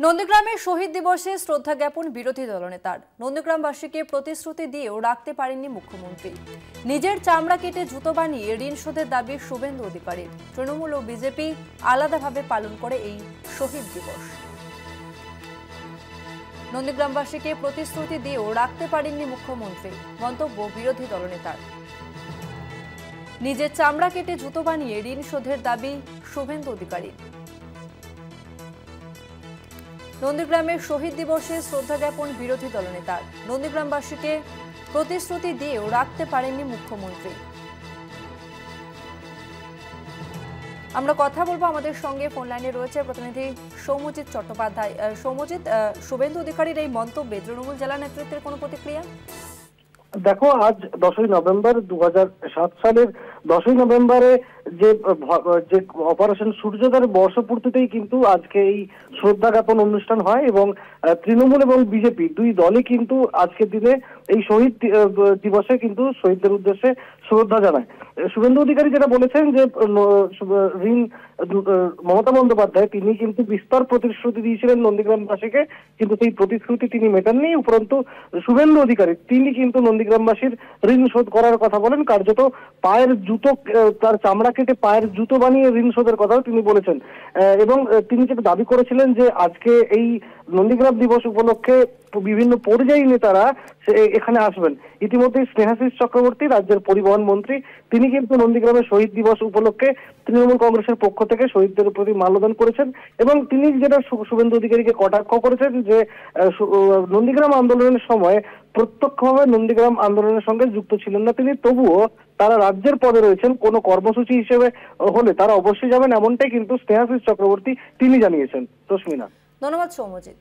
নন্দীগ্রামে শহীদ দিবসে শ্রদ্ধা জ্ঞাপন বিরোধী দলনেতার। নন্দীগ্রামবাসীকে প্রতিশ্রুতি দিয়েও রাখতে পারেননি মুখ্যমন্ত্রী। নিজের চামড়া কেটে জুতো বানিয়ে ঋণ শোধের দাবি শুভেন্দু অধিকারীর। তৃণমূল ও বিজেপি আলাদাভাবে পালন করে এই শহীদ দিবস। নন্দীগ্রামবাসীকে প্রতিশ্রুতি দিয়েও রাখতে পারেননি মুখ্যমন্ত্রী, মন্তব্য বিরোধী দলনেতার। নিজের চামড়া কেটে জুতো বানিয়ে ঋণ শোধের দাবি শুভেন্দু অধিকারীর। নন্দীগ্রামে শহীদ দিবসে শ্রদ্ধা জ্ঞাপন বিরোধী দলনেতার। নন্দীগ্রামবাসীকে প্রতিশ্রুতি দিয়েও রাখতে পারেননি মুখ্যমন্ত্রী। আমরা কথা বলবো, আমাদের সঙ্গে ফোন লাইনে রয়েছে প্রতিনিধি সৌম্যজিৎ চট্টোপাধ্যায়। সৌম্যজিৎ, শুভেন্দু অধিকারীর এই মন্তব্যে তৃণমূল জেলা নেতৃত্বের কোনো প্রতিক্রিয়া? দেখো, আজ 10ই নভেম্বর 2007 সালের 10ই নভেম্বরে যে অপারেশন সূর্যোদয়ের বর্ষপূর্তিতেই কিন্তু আজকে এই শ্রদ্ধা জ্ঞাপন অনুষ্ঠান হয় এবং তৃণমূল এবং বিজেপি দুই দলই কিন্তু আজকের দিনে এই শহীদ দিবসে কিন্তু শহীদদের উদ্দেশ্যে শ্রদ্ধা জানায়। শুভেন্দু অধিকারী যেটা বলেছেন যে ঋণ মমতা বন্দ্যোপাধ্যায় তিনি কিন্তু বিস্তর প্রতিশ্রুতি দিয়েছিলেন নন্দীগ্রামবাসীকে, কিন্তু সেই প্রতিশ্রুতি তিনি মেটাননি। উপরন্তু শুভেন্দু অধিকারী তিনি কিন্তু নন্দীগ্রামবাসীর ঋণ শোধ করার কথা বলেন। কার্যত পায়ের জুতো, তার চামড়া কেটে পায়ের জুতো বানিয়ে ঋণ শোধের কথাও তিনি বলেছেন। এবং তিনি যেটা দাবি করেছিলেন যে আজকে এই নন্দীগ্রাম দিবস উপলক্ষে বিভিন্ন পর্যায়ী নেতারা এখানে আসবেন। ইতিমধ্যে স্নেহাশিস চক্রবর্তী, রাজ্যের পরিবহন মন্ত্রী, তিনি কিন্তু নন্দীগ্রামের শহীদ দিবস উপলক্ষে তৃণমূল কংগ্রেসের পক্ষ থেকে শহীদদের প্রতি মাল্যদান করেছেন এবং তিনি যেটা শুভেন্দু অধিকারীকে কটাক্ষ করেছেন যে নন্দীগ্রাম আন্দোলনের সময় প্রত্যক্ষভাবে নন্দীগ্রাম আন্দোলনের সঙ্গে যুক্ত ছিলেন না তিনি, তবুও তারা রাজ্যের পদে রয়েছেন, কোনো কর্মসূচি হিসেবে হলে তারা অবশ্যই যাবেন, এমনটাই কিন্তু স্নেহাশিস চক্রবর্তী তিনি জানিয়েছেন। তসমিনা, ধন্যবাদ সৌম্যজিৎ।